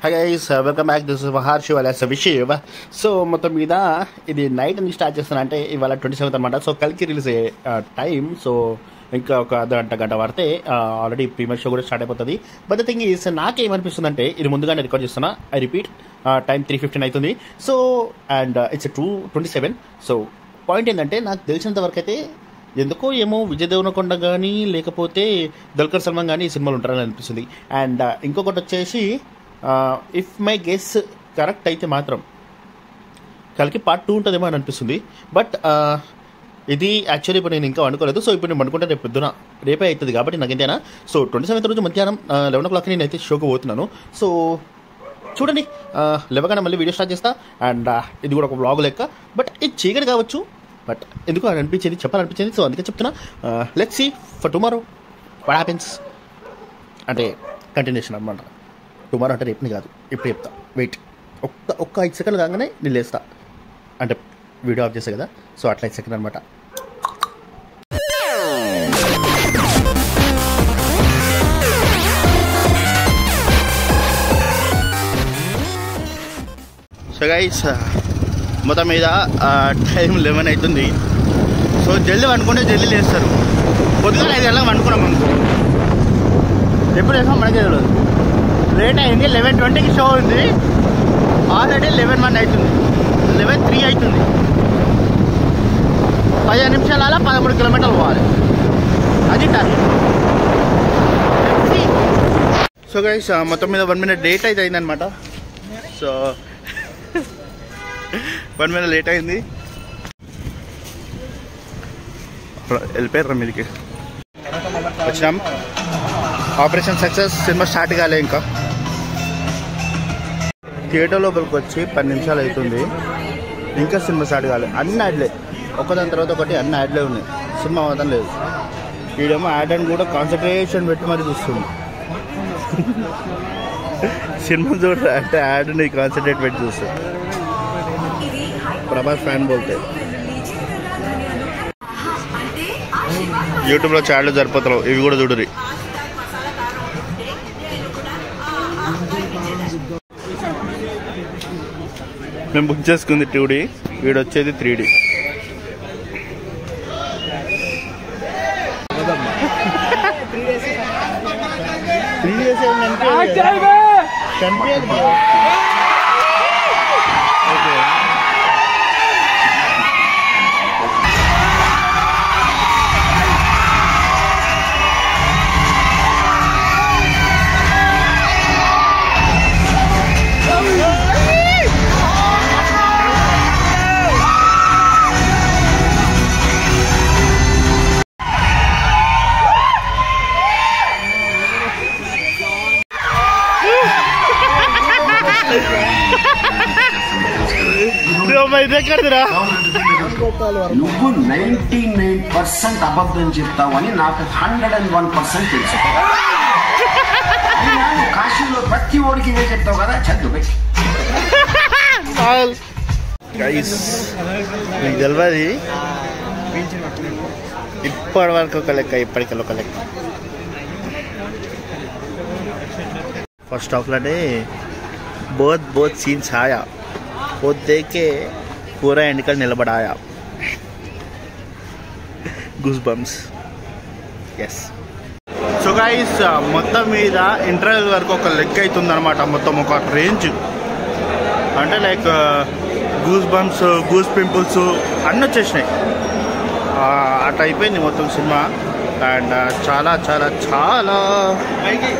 Hi guys, welcome back. This is Maharshi alias Vishiv. So మొత్తం మీద ఇది night నుంచి స్టార్ట్ చేస్తున్నా అంటే ఇవాళ 27th అనమాట. సో కలికి రిలీజ్ అయ్యే టైం సో ఇంకా ఒక గంట పడితే ఆల్రెడీ ప్రీమియర్ షో కూడా స్టార్ట్ అయిపోతుంది. బట్ ద థింగ్ ఈస్ నాకేమనిపిస్తుంది అంటే ఇది ముందుగానే రికార్డ్ చేస్తున్నా. ఐ రిపీట్, టైం 3:15 అవుతుంది. So and it's 2:27. So point ఏంటంటే నాకు తెలిసినంత వరకు అయితే ఎందుకో ఏమో విజయ్ దేవరకొండ కానీ లేకపోతే దుల్కర్ సల్మాన్ కానీ ఈ సినిమాలు ఉంటారని అనిపిస్తుంది. అండ్ ఇంకొకటి వచ్చేసి ఇఫ్ మై గెస్ కరెక్ట్ అయితే మాత్రం కలికి పార్ట్ 2 ఉంటుందేమో అని అనిపిస్తుంది. బట్ ఇది యాక్చువల్లీ ఇప్పుడు నేను ఇంకా అనుకోలేదు. సో ఇప్పుడు నేను అనుకుంటే రేపు పొద్దున రేపే అవుతుంది కాబట్టి నాకు ఎంతైనా. సో 27th రోజు మధ్యాహ్నం 11 o'clock నేను అయితే షోకి పోతున్నాను. సో చూడండి, లేవగానే మళ్ళీ వీడియో స్టార్ట్ చేస్తా. అండ్ ఇది కూడా ఒక వ్లాగ్ లెక్క. బట్ ఇది చీకటి కావచ్చు, బట్ ఎందుకు అని అనిపించింది, చెప్పాలనిపించింది. సో అందుకే చెప్తున్నా. Let's see for tomorrow what happens. అంటే కంటిన్యూషన్ అనమాట. టుమారో అంటే రేపుని కాదు, ఇప్పుడు చెప్తా. వెయిట్, ఒక్క 5 seconds కాగానే నేను లేస్తా. అంటే వీడియో ఆఫ్ చేస్తా కదా, సో అట్లా 5 seconds అనమాట. సో గైస్, మొత్తం మీద టైం 11 అవుతుంది. సో జల్దీ వండుకుంటే జల్దీ లేస్తారు. పొద్దుగా 5 గంటలకు వండుకున్నాం అనుకో, ఎప్పుడు వేసాం మనకే తెలియదు. లేట్ అయింది. 11:20కి షో ఉంది. ఆల్రెడీ 11:01 అవుతుంది, 11:03 అవుతుంది. 15 నిమిషాల 13 కిలోమీటర్లు పోవాలి. అది టార్గెట్. సో గైస్, మొత్తం మీద 1 minute లేట్ అయితే అయిందనమాట. సో 1 minute లేట్ అయింది. వెళ్ళిపోయారు మీదికి వచ్చినాం. Operation success. సినిమా స్టార్ట్ కాలే, ఇంకా థియేటర్ లోపలికి వచ్చి 10 నిమిషాలు అవుతుంది. ఇంకా సినిమా స్టార్ట్ కాలే. అన్ని యాడ్లే, ఒకదాని తర్వాత ఒకటి అన్ని యాడ్లే ఉన్నాయి. సినిమా మాత్రం లేదు. వీడేమో యాడ్ అని కూడా కాన్సన్ట్రేషన్ పెట్టి మరి చూస్తుంది. సినిమా చూడ అంటే యాడ్ ని కాన్సన్ట్రేట్ పెట్టి చూస్తుంది. ప్రభాస్ ఫ్యాన్ బోల్తే యూట్యూబ్లో ఛానల్ సరిపోతారు, ఇవి కూడా చూడరు. మేము బుక్ చేసుకుంది 2D, వీడొచ్చేది 3D. నువ్వు 99% అబద్ధం చెప్తావని నాకు 101% తెలుసు. కాశీలో ప్రతి ఓడికి ఇదే చెప్తావు కదా, చదువు పెట్టి. మీకు తెలియదు, ఇప్పటి వరకు ఒక లెక్క, ఇప్పటికెళ్ళి ఒక లెక్క. फर्स्ट हाफ लाने बहुत सीन्स आया, वो देख के पूरा एंड कर निलबड़ाया. गूस्बम्स. यस. సో గైస్, మొత్తం మీద ఇంటర్వెల్ వరకు ఒక లెక్క అవుతుంది అనమాట. మొత్తం ఒక రేంజ్ అంటే like goose bumps, goose pimples అన్నీ వచ్చేసినాయి. అట్లా అయిపోయింది మొత్తం సినిమా. అండ్ చాలా చాలా చాలా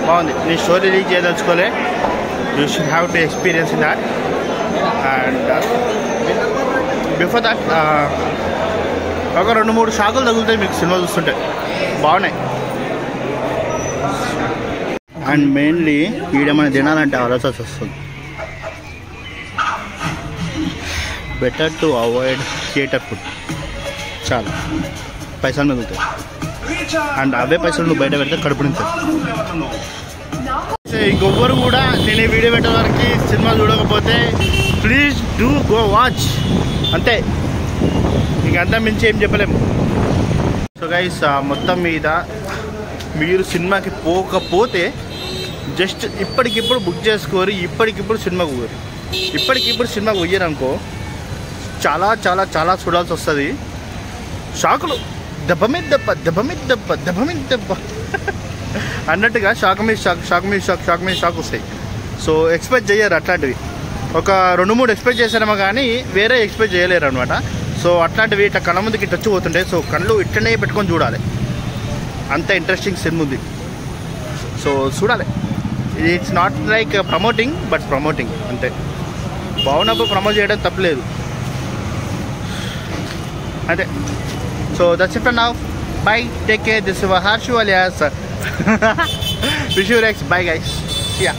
బాగుంది. నీ స్టోరీ రీచ్ చేయదలుచుకోలే, you should have to experience in that. And before that ఒక 2-3 షాకులు తగులుతాయి మీకు సినిమా చూస్తుంటే. బాగున్నాయి. అండ్ మెయిన్లీ వీడేమైనా తినాలంటే ఆలోచన వస్తుంది. Better to avoid theatre food. చాలా పైసలు మిగులుతాయి. అండ్ అవే పైసలు నువ్వు బయట పెడితే కడుపు నుంచి. ఇంకొవ్వరు కూడా నేను ఈ వీడియో పెట్టే వరకు సినిమా చూడకపోతే ప్లీజ్ డూ గో వాచ్. అంతే, ఇంకంతా మించి ఏం చెప్పలేము. సో గైస్, మొత్తం మీద మీరు సినిమాకి పోకపోతే జస్ట్ ఇప్పటికిప్పుడు బుక్ చేసుకోరు, ఇప్పటికిప్పుడు సినిమాకు పోరు. ఇప్పటికిప్పుడు సినిమాకు పోయారనుకో చాలా చాలా చాలా చూడాల్సి వస్తుంది. షాకులు దెబ్బ మీద దెబ్బ, దెబ్బ మీద దెబ్బ, దెబ్బ మీద దెబ్బ అన్నట్టుగా షాక్ మీద షాక్, షాక్ మీద షాక్, షాక్ మీద షాక్ వస్తాయి. సో ఎక్స్పెక్ట్ చేయరు అట్లాంటివి. ఒక 2-3 ఎక్స్పెక్ట్ చేశారేమో కానీ వేరే ఎక్స్పెక్ట్ చేయలేరు అనమాట. సో అట్లాంటివి ఇట్లా కళ్ళ ముందుకి ఇట్లా వచ్చి పోతుంటాయి. సో కళ్ళు ఇట్లనే పెట్టుకొని చూడాలి, అంత ఇంట్రెస్టింగ్ సినిమా ఉంది. సో చూడాలి. It's not like promoting, but promoting అంతే. బాగున్నప్పుడు ప్రమోట్ చేయడం తప్పలేదు అంతే. So that's it for now. By, take care. This is Harshu alias Vishu Rex. Bye guys. See ya.